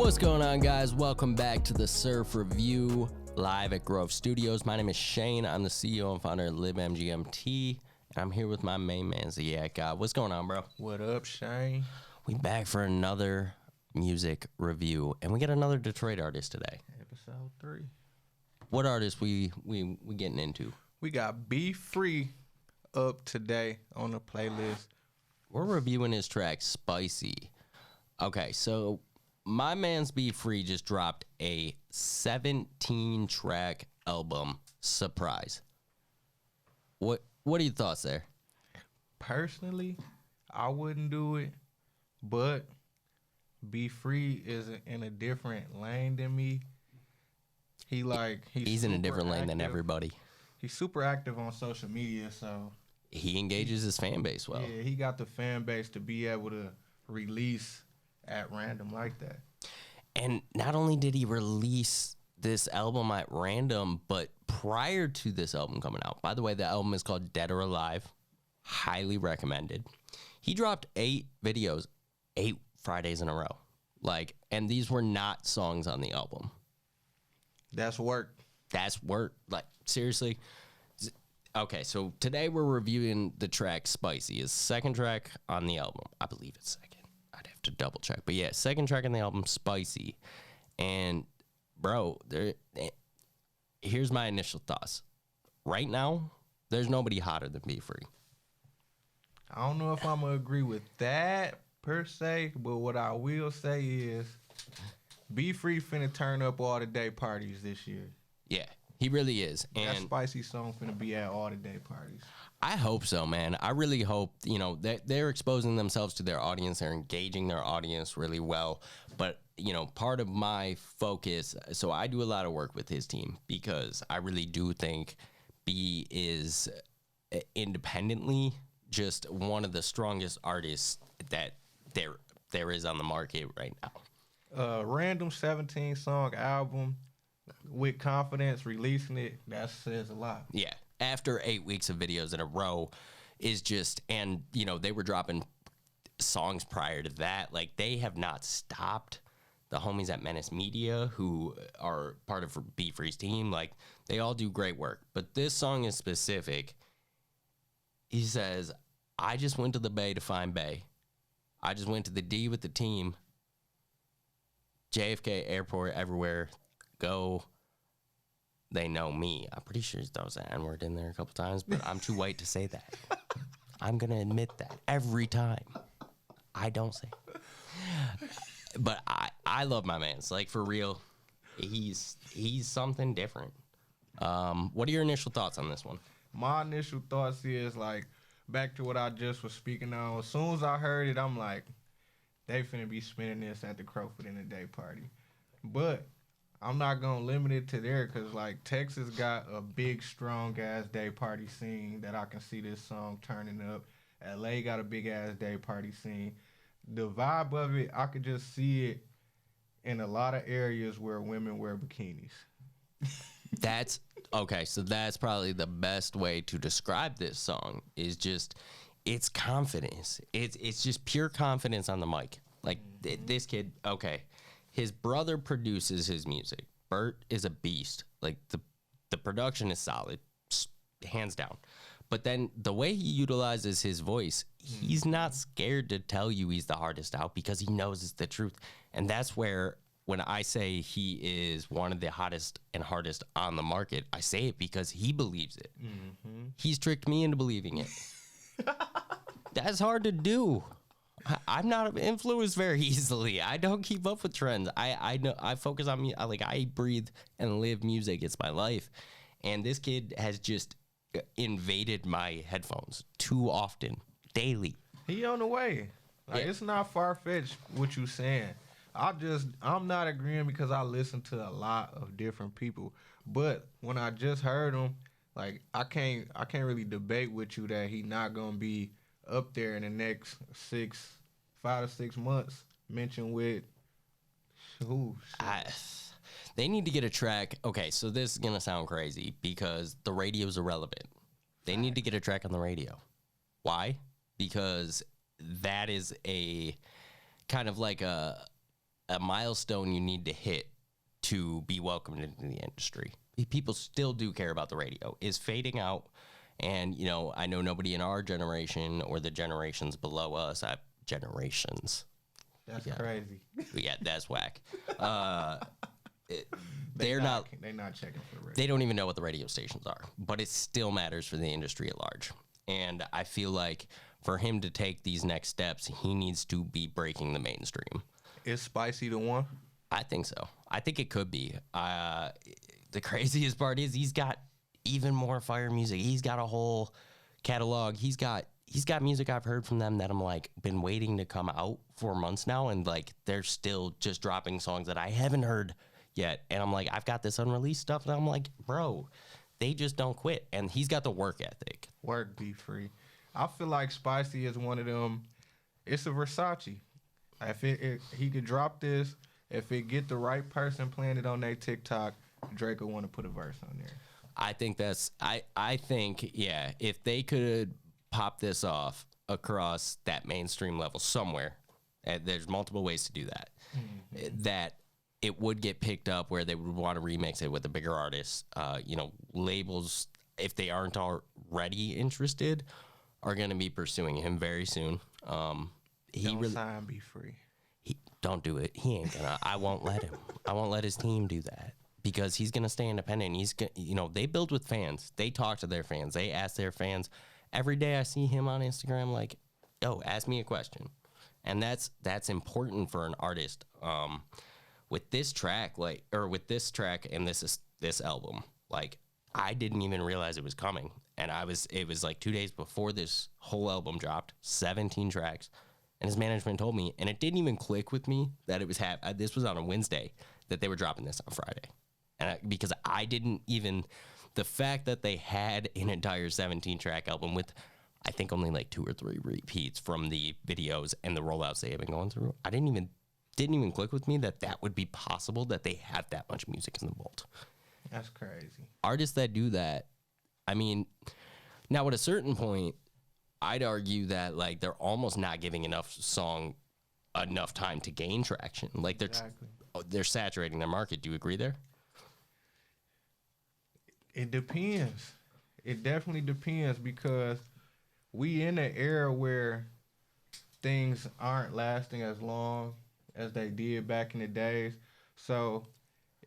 What's going on, guys? Welcome back to the Surf Review live at Grove Studios. My name is Shane. I'm the CEO and founder of LibMGMT, and I'm here with my main man, Ziak. What's going on, bro? What up, Shane? We back for another music review, and we got another Detroit artist today. Episode 3. What artist we getting into? We got Be Free up today on the playlist. We're reviewing his track, Spicy. Okay, so my man's Be Free just dropped a 17-track album, Surprise. What are your thoughts there? Personally, I wouldn't do it, but Be Free is in a different lane than me. He's in a different lane than everybody. He's super active on social media, so he engages his fan base well. Yeah, he got the fan base to be able to release at random like that. And not only did he release this album at random, but prior to this album coming out, by the way, the album is called Dead or Alive. Highly recommended. He dropped 8 videos, 8 Fridays in a row. And these were not songs on the album. That's work. That's work. Seriously. Okay, so today we're reviewing the track Spicy. His second track on the album. I believe it's second. I'd have to double check. But yeah, second track on the album, Spicy. And, bro, here's my initial thoughts. Right now, there's nobody hotter than Be Free. I don't know if I'm going to agree with that per se, but what I will say is Be Free finna turn up all the day parties this year. Yeah, he really is. And that Spicy song finna be at all the day parties. I hope so, man. I really hope, that they're exposing themselves to their audience. They're engaging their audience really well. But, part of my focus, so I do a lot of work with his team because I really do think B is independently just one of the strongest artists that there is on the market right now. Random 17-song album with confidence, releasing it, that says a lot. Yeah. After 8 weeks of videos in a row is just, and, they were dropping songs prior to that. They have not stopped. The homies at Menace Media, who are part of Be Free's team, they all do great work. But this song is specific. He says, I just went to the Bay to find Bay. I just went to the D with the team. JFK Airport, everywhere. Go. They know me. I'm pretty sure there was an N-word in there a couple times, but I'm too white to say that. I'm going to admit that every time. I don't say it. But I love my man. It's for real. He's something different. What are your initial thoughts on this one? My initial thoughts is, back to what I just was speaking on. As soon as I heard it, I'm like, they finna be spinning this at the Crowfoot in the day party. But I'm not going to limit it to there because, Texas got a big, strong-ass day party scene that I can see this song turning up. L.A. got a big-ass day party scene. The vibe of it, I could just see it in a lot of areas where women wear bikinis. That's, okay, so that's probably the best way to describe this song is just, it's confidence. It's just pure confidence on the mic. This kid, okay. His brother produces his music. Bert is a beast. The production is solid, hands down. But then the way he utilizes his voice, he's not scared to tell you he's the hardest out because he knows it's the truth. And that's where, when I say he is one of the hottest and hardest on the market, I say it because he believes it. Mm-hmm. He's tricked me into believing it. That's hard to do. I'm not influenced very easily. I don't keep up with trends. I know I focus on me. I breathe and live music. It's my life. And this kid has just invaded my headphones too often, daily. He on the way. It's not far-fetched what you saying. I'm not agreeing because I listen to a lot of different people. But when I just heard him, I can't really debate with you that he not gonna be up there in the next 5 to 6 months, mentioned with who? They need to get a track. Okay, so this is going to sound crazy because the radio's irrelevant. They need to get a track on the radio. Why? Because that is a kind of like a a milestone you need to hit to be welcomed into the industry. People still do care about the radio. Is fading out. And, you know, I know nobody in our generation or the generations below us, generations. That's crazy. Yeah, that's whack. They're not checking for the radio. They don't even know what the radio stations are, but it still matters for the industry at large. And I feel like for him to take these next steps, he needs to be breaking the mainstream. Is Spicy the one? I think so. I think it could be. The craziest part is he's got even more fire music. He's got a whole catalog. He's got music I've heard from them that I'm like been waiting to come out for months now, and like they're still just dropping songs that I haven't heard yet. And I'm like, I've got this unreleased stuff, and I'm like, bro, they just don't quit. And he's got the work ethic. Work be free. I feel like Spicy is one of them. It's a Versace. If he could drop this, if it get the right person playing it on their TikTok, Drake will want to put a verse on there. I think I think, yeah, if they could pop this off across that mainstream level somewhere, there's multiple ways to do that, that it would get picked up where they would want to remix it with a bigger artist. You know, labels, if they aren't already interested, are going to be pursuing him very soon. Sign Be Free. Don't do it. He ain't gonna. I won't let him. I won't let his team do that because he's gonna stay independent. He's gonna, you know, they build with fans. They talk to their fans. They ask their fans. Every day I see him on Instagram, like, yo, ask me a question, and that's important for an artist. With this track, and this album, like, I didn't even realize it was coming, and it was like 2 days before this whole album dropped, 17 tracks. And his management told me, and it didn't even click with me that it was this was on a Wednesday, that they were dropping this on Friday. And because I didn't even, the fact that they had an entire 17-track album with, I think, only like 2 or 3 repeats from the videos and the rollouts they have been going through, I didn't even click with me that would be possible, that they have that much music in the vault. That's crazy. Artists that do that, I mean, now at a certain point, I'd argue that like they're almost not giving enough time to gain traction. Like they're saturating their market. Do you agree there? It depends. It definitely depends because we in an era where things aren't lasting as long as they did back in the days. So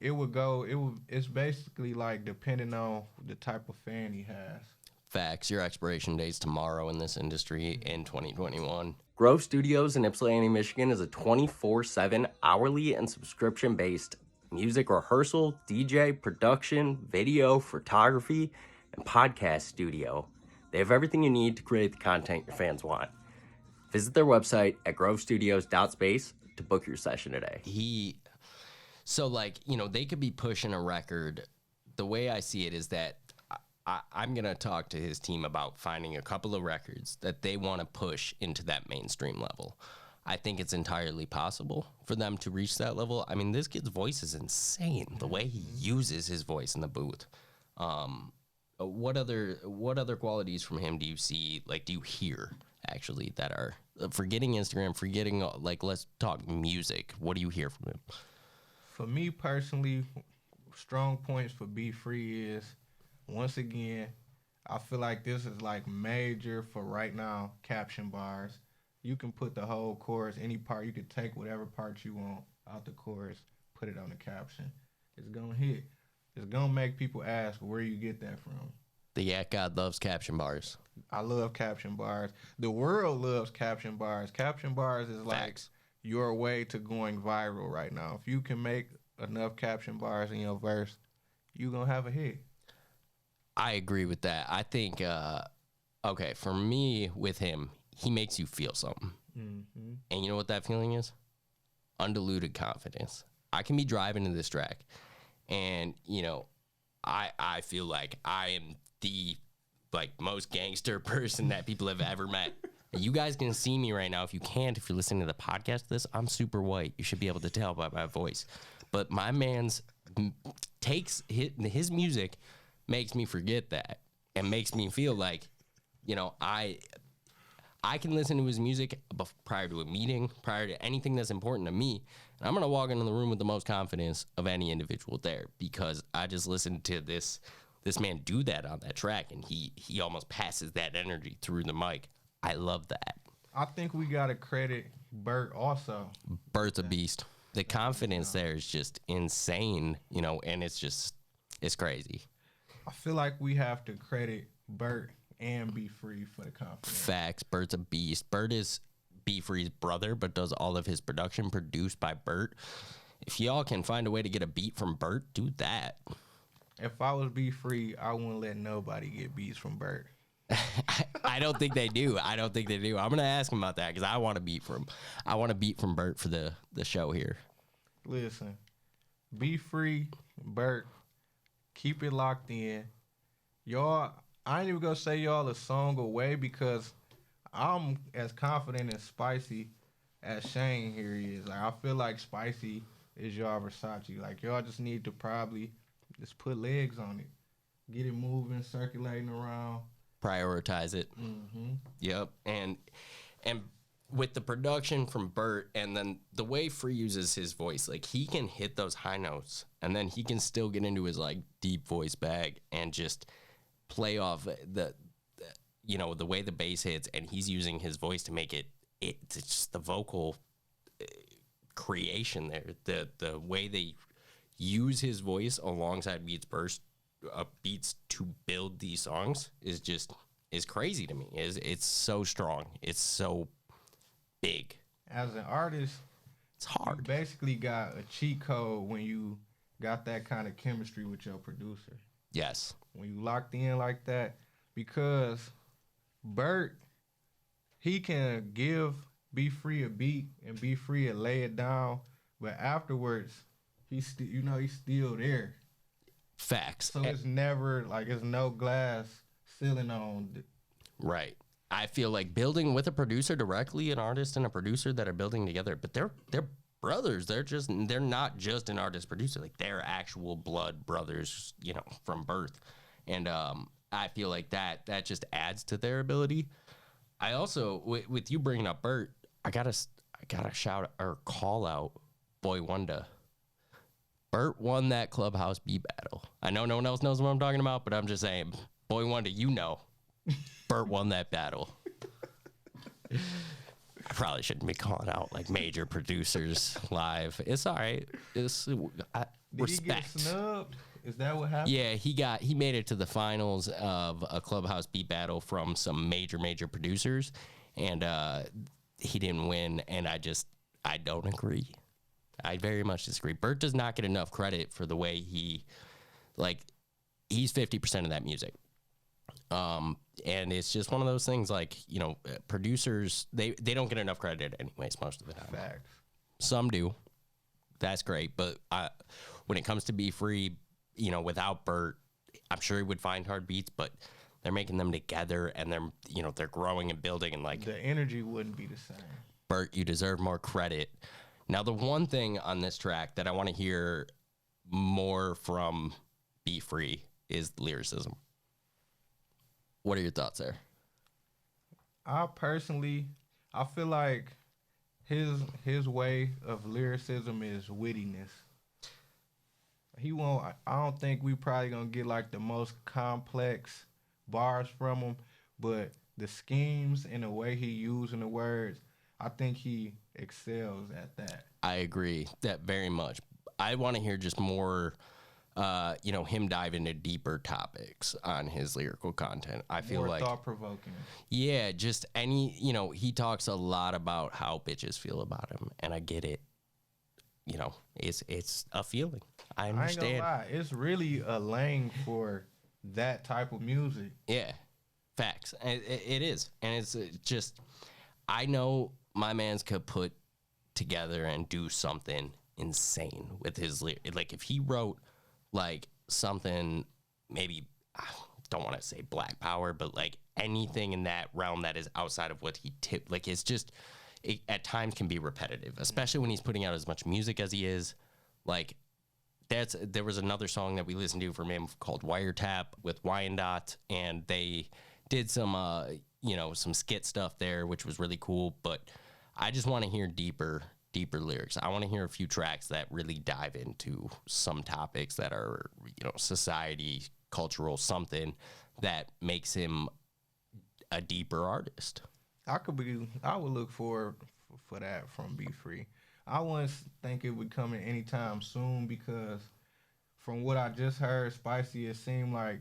it's basically like depending on the type of fan he has. Facts. Your expiration date's tomorrow in this industry in 2021. Grove Studios in Ypsilanti, Michigan is a 24/7 hourly and subscription-based music rehearsal, DJ, production, video, photography, and podcast studio. They have everything you need to create the content your fans want. Visit their website at grovestudios.space to book your session today. So like, you know, they could be pushing a record. The way I see it is that I'm going to talk to his team about finding a couple of records that they want to push into that mainstream level. I think it's entirely possible for them to reach that level. I mean, this kid's voice is insane, the way he uses his voice in the booth. What other qualities from him do you see, like, do you hear, actually, that are, forgetting Instagram, like, let's talk music, what do you hear from him? For me personally, strong points for Be Free is, once again, I feel like this is like major for right now, caption bars. You can put the whole chorus, any part, you could take whatever part you want out the chorus, put it on the caption. It's gonna hit. It's gonna make people ask where you get that from. The Yak God loves caption bars. I love caption bars. The world loves caption bars. Caption bars is like your way to going viral right now. If you can make enough caption bars in your verse, you're gonna have a hit. I agree with that. I think, okay, for me, with him, he makes you feel something. Mm-hmm. And you know what that feeling is? Undiluted confidence. I can be driving to this track, and, you know, I feel like I am the, like, most gangster person that people have ever met. You guys can see me right now. If you can't, if you're listening to the podcast, I'm super white. You should be able to tell by my voice. But my man's takes his music, makes me forget that, and makes me feel like, you know, I I can listen to his music prior to a meeting, prior to anything that's important to me, and I'm gonna walk into the room with the most confidence of any individual there because I just listened to this man do that on that track, and he almost passes that energy through the mic. I love that. I think we gotta credit Bert also. Bert's a beast. The confidence there is just insane, and it's crazy. I feel like we have to credit Bert and Be Free for the confidence. Facts. Bert's a beast. Bert is Be Free's brother, but does all of his production produced by Bert. If y'all can find a way to get a beat from Bert, do that. If I was Be Free, I wouldn't let nobody get beats from Bert. I don't think they do. I'm gonna ask him about that because I want a beat from Bert for the show here. Listen, Be Free, Bert, keep it locked in. Y'all, I ain't even gonna say y'all a song away because I'm as confident and spicy as Shane here is. Like, I feel like Spicy is y'all Versace. Like, y'all just need to probably just put legs on it. Get it moving, circulating around. Prioritize it. Mm-hmm. Yep. And with the production from Bert and then the way Free uses his voice, like he can hit those high notes and then he can still get into his like deep voice bag and just play off the way the bass hits, and he's using his voice to make it's just the vocal creation there. The way they use his voice alongside beats to build these songs is crazy to me. It's so strong. It's so big. As an artist, it's hard. You basically got a cheat code when you got that kind of chemistry with your producer. Yes. When you locked in like that, because Bert, he can Be Free a beat and Be Free to lay it down, but afterwards, he's still there. Facts. So it's never like it's no glass ceiling on. Right. I feel like building with a producer directly, an artist and a producer that are building together, but they're brothers. They're not just an artist producer. Like they're actual blood brothers, from birth. And I feel like that just adds to their ability. I also with you bringing up Bert, I gotta shout or call out Boy Wonder. Bert won that Clubhouse beat battle. I know no one else knows what I'm talking about, but I'm just saying, Boy Wonder, Bert won that battle. I probably shouldn't be calling out like major producers live. It's all right. Respect. Did he get snubbed? Is that what happened? Yeah, he made it to the finals of a Clubhouse beat battle from some major producers, and he didn't win. And I don't agree. I very much disagree. Bert does not get enough credit for the way he's 50% of that music. And it's just one of those things producers, they don't get enough credit anyways most of the time. Facts. Some do. That's great. But when it comes to Be Free, without Bert, I'm sure he would find hard beats, but they're making them together and they're growing and building and the energy wouldn't be the same. Bert, you deserve more credit. Now, the one thing on this track that I want to hear more from Be Free is lyricism. What are your thoughts there? I feel like his way of lyricism is wittiness. I don't think we probably gonna get like the most complex bars from him, but the schemes and the way he using the words, I think he excels at that. I agree that very much. I want to hear just more, him dive into deeper topics on his lyrical content. I feel like thought-provoking. Yeah, just he talks a lot about how bitches feel about him, and I get it. It's a feeling. I understand. I ain't gonna lie, it's really a lane for that type of music. Yeah, facts. It is, and it's just I know my man's could put together and do something insane with his like if he wrote like something, maybe I don't want to say Black Power, but like anything in that realm that is outside of what he it's just it at times can be repetitive, especially when he's putting out as much music as he is. Like there was another song that we listened to from him called Wiretap with Wyandotte, and they did some some skit stuff there, which was really cool. But I just want to hear deeper lyrics. I want to hear a few tracks that really dive into some topics that are, society, cultural, something that makes him a deeper artist. I would look forward for that from Be Free. I wouldn't think it would come in anytime soon because from what I just heard, Spicy, it seemed like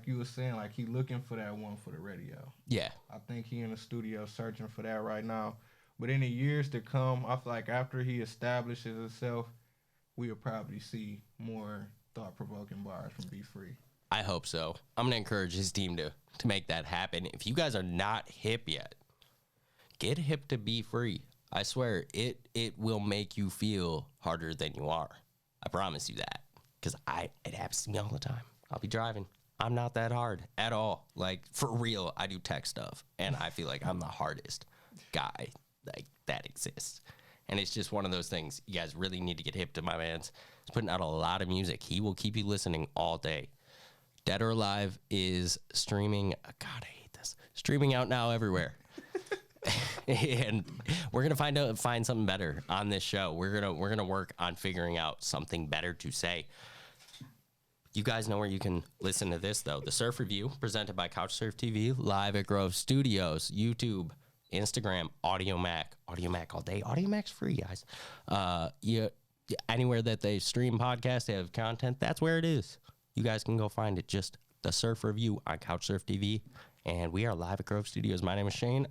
you were saying, like he looking for that one for the radio. Yeah. I think he in the studio searching for that right now. But in the years to come, I feel like after he establishes himself, we'll probably see more thought-provoking bars from Be Free. I hope so. I'm going to encourage his team to make that happen. If you guys are not hip yet, get hip to Be Free. I swear, it will make you feel harder than you are. I promise you that. Because it happens to me all the time. I'll be driving. I'm not that hard at all. Like, for real, I do tech stuff. And I feel like I'm the hardest guy that exists. And it's just one of those things. You guys really need to get hip to my man's. He's putting out a lot of music. He will keep you listening all day. Dead or Alive is streaming. God, I hate this. Streaming out now everywhere. And we're gonna find something better on this show. We're gonna work on figuring out something better to say. You guys know where you can listen to this though. The Surf Review, presented by CouchSurfTV, live at Grove Studios, YouTube, Instagram, Audio Mac all day. Audio Mac's free, guys. Anywhere that they stream podcasts, they have content. That's where it is. You guys can go find it. Just The Surf Review on CouchSurfTV, and we are live at Grove Studios. My name is Shane.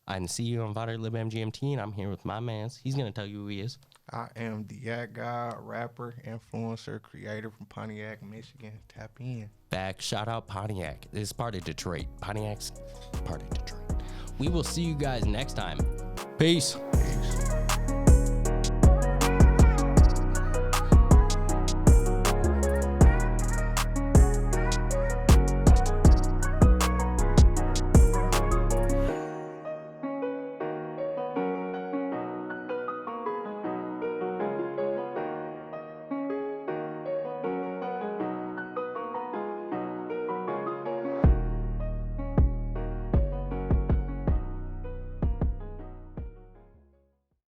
I'm the CEO of Vader Lib MGMT, and I'm here with my mans. He's going to tell you who he is. I am the Yak Guy, rapper, influencer, creator from Pontiac, Michigan. Tap in. Back. Shout out Pontiac. This is part of Detroit. Pontiac's part of Detroit. We will see you guys next time. Peace.